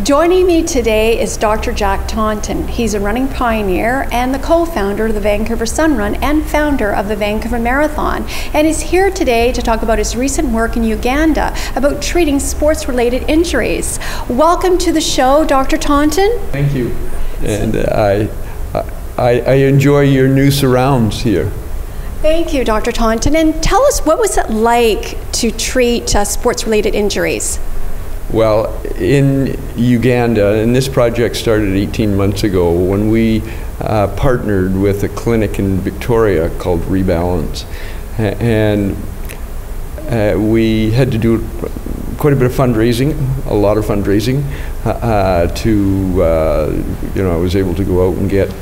Joining me today is Dr. Jack Taunton. He's a running pioneer and the co-founder of the Vancouver Sun Run and founder of the Vancouver Marathon. And he's here today to talk about his recent work in Uganda about treating sports-related injuries. Welcome to the show, Dr. Taunton. Thank you. And I enjoy your new surrounds here. Thank you, Dr. Taunton. And tell us, what was it like to treat sports-related injuries? Well, in Uganda, and this project started 18 months ago when we partnered with a clinic in Victoria called Rebalance. And we had to do quite a bit of fundraising, a lot of fundraising, I was able to go out and get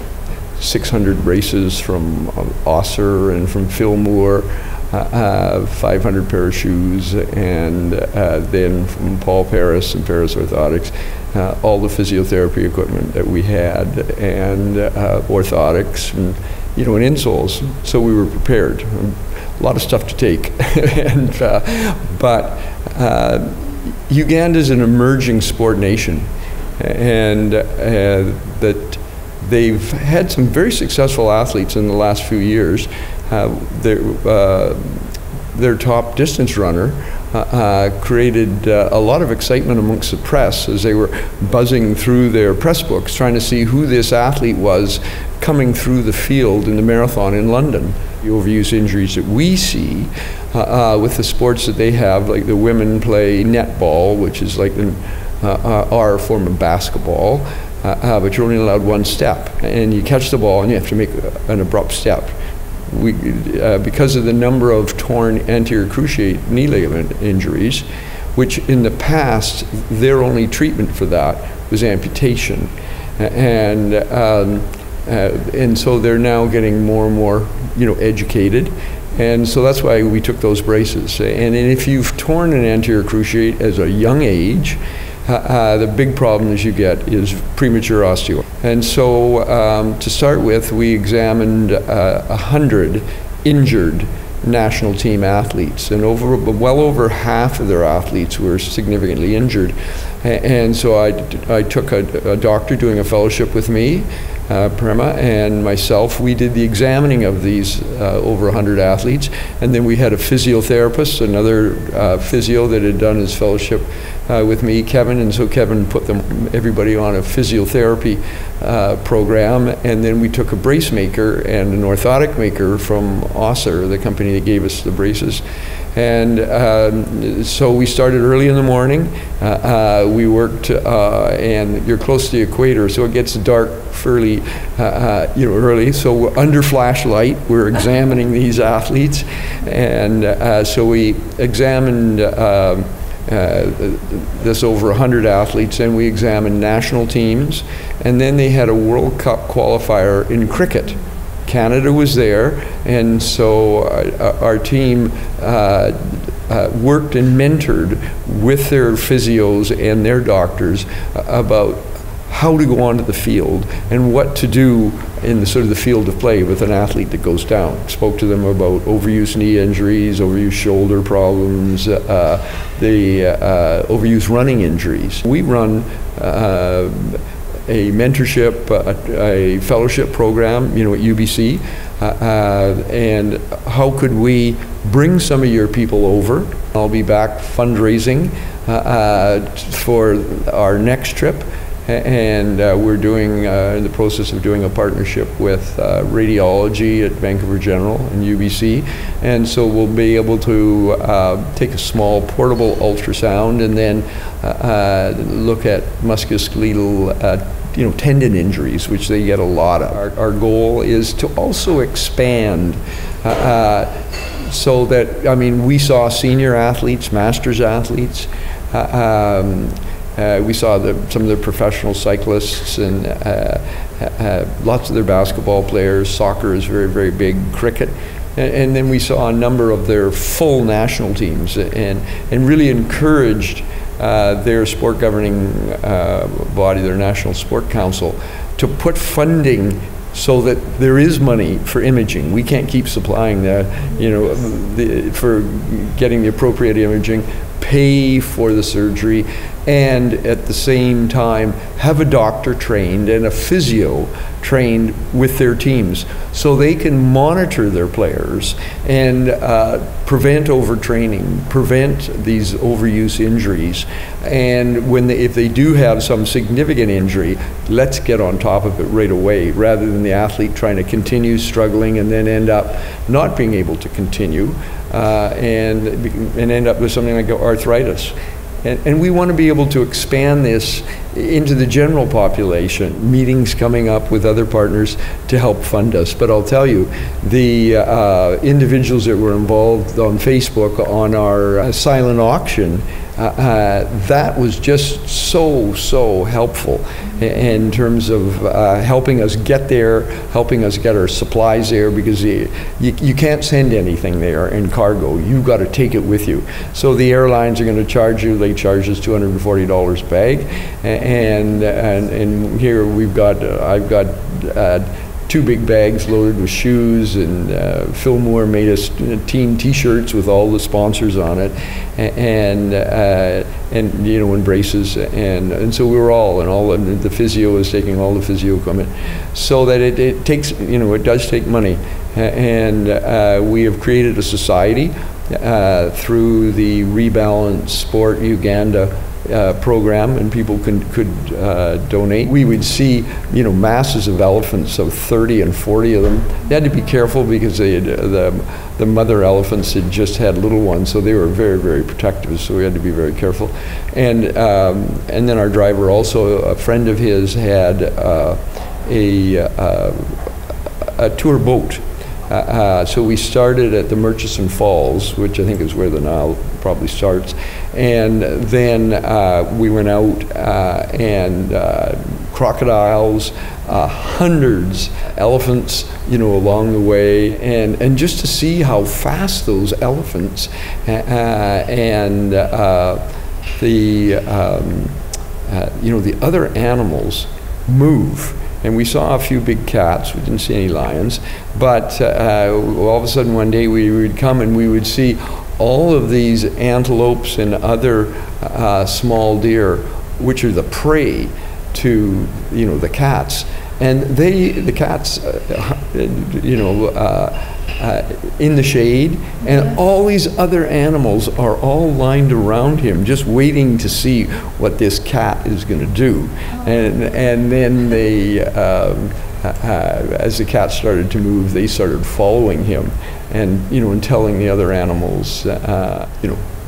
600 races from Osser and from Fillmore, 500 pair of shoes, and then from Paul Paris and Paris Orthotics, all the physiotherapy equipment that we had, and orthotics, and and insoles. So we were prepared. A lot of stuff to take, but Uganda is an emerging sport nation, and that they've had some very successful athletes in the last few years. Their top distance runner created a lot of excitement amongst the press as they were buzzing through their press books trying to see who this athlete was coming through the field in the marathon in London. The overuse injuries that we see with the sports that they have, like the women play netball, which is like our form of basketball, but you're only allowed one step, and you catch the ball and you have to make an abrupt step. Because of the number of torn anterior cruciate knee ligament injuries, which in the past their only treatment for that was amputation, and so they're now getting more and more educated, and so that's why we took those braces. And if you've torn an anterior cruciate as a young age, the big problem as you get is premature osteo. And so to start with, we examined 100 injured national team athletes, and well over half of their athletes were significantly injured. And so I took a doctor doing a fellowship with me, Prema, and myself. We did the examining of these over 100 athletes, and then we had a physiotherapist, another physio that had done his fellowship with me, Kevin, and so Kevin put everybody on a physiotherapy program, and then we took a brace maker and an orthotic maker from Osser, the company that gave us the braces. And so we started early in the morning. We worked, and you're close to the equator, so it gets dark fairly early. So under flashlight, we're examining these athletes, and so we examined this over 100 athletes, and we examined national teams, and then they had a World Cup qualifier in cricket. Canada was there, and so our team worked and mentored with their physios and their doctors about how to go onto the field and what to do in the sort of the field of play with an athlete that goes down. Spoke to them about overuse knee injuries, overuse shoulder problems, the overuse running injuries. We run a mentorship, a fellowship program, at UBC, and how could we bring some of your people over? I'll be back fundraising for our next trip, and we're doing in the process of doing a partnership with radiology at Vancouver General and UBC, and so we'll be able to take a small portable ultrasound and then look at musculoskeletal tendon injuries, which they get a lot of. Our goal is to also expand so that, we saw senior athletes, masters athletes, we saw some of the professional cyclists, and lots of their basketball players. Soccer is very, very big, cricket. And then we saw a number of their full national teams, and really encouraged their sport governing body, their National Sport Council, to put funding so that there is money for imaging. We can't keep supplying for getting the appropriate imaging, pay for the surgery, and at the same time have a doctor trained and a physio trained with their teams so they can monitor their players and prevent overtraining, prevent these overuse injuries. And if they do have some significant injury, let's get on top of it right away, rather than the athlete trying to continue struggling and then end up not being able to continue and end up with something like arthritis. And we want to be able to expand this into the general population, meetings coming up with other partners to help fund us. But I'll tell you, the individuals that were involved on Facebook on our silent auction, that was just so helpful in terms of helping us get there, helping us get our supplies there, because you can't send anything there in cargo. You've got to take it with you. So the airlines are going to charge you, they charge us $240 a bag, and here I've got 2 big bags loaded with shoes, and Fillmore made us team T-shirts with all the sponsors on it, and braces, and so we were all the physio is taking all the physio equipment, so that it takes, it does take money, and we have created a society through the Rebalance Sport Uganda program, and people could donate. We would see, masses of elephants, so 30 and 40 of them. They had to be careful because the mother elephants had just had little ones, so they were very protective. So we had to be very careful. And then our driver, also a friend of his, had a tour boat. So we started at the Murchison Falls, which I think is where the Nile probably starts, and then we went out and crocodiles, hundreds, elephants, along the way, and just to see how fast those elephants and the other animals move. And we saw a few big cats. We didn't see any lions. But all of a sudden one day we would come and we would see all of these antelopes and other small deer, which are the prey to the cats. And the cats, in the shade, and all these other animals are all lined around him, just waiting to see what this cat is going to do. And then they, as the cat started to move, they started following him, and and telling the other animals,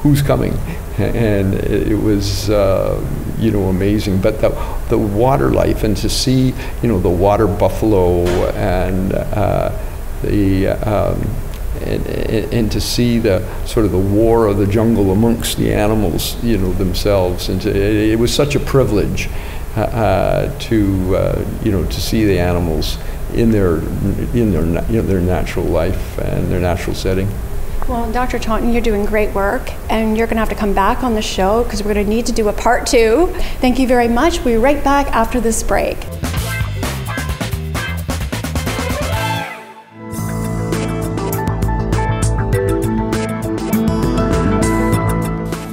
who's coming. And it was amazing. But the water life, and to see the water buffalo, and and to see the sort of the war of the jungle amongst the animals, themselves, and it was such a privilege to see the animals in their natural life and their natural setting. Well, Dr. Taunton, you're doing great work, and you're going to have to come back on the show because we're going to need to do a part 2. Thank you very much. We'll be right back after this break.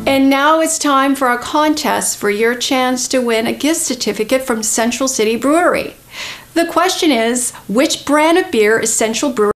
And now it's time for our contest for your chance to win a gift certificate from Central City Brewery. The question is, which brand of beer is Central Brewery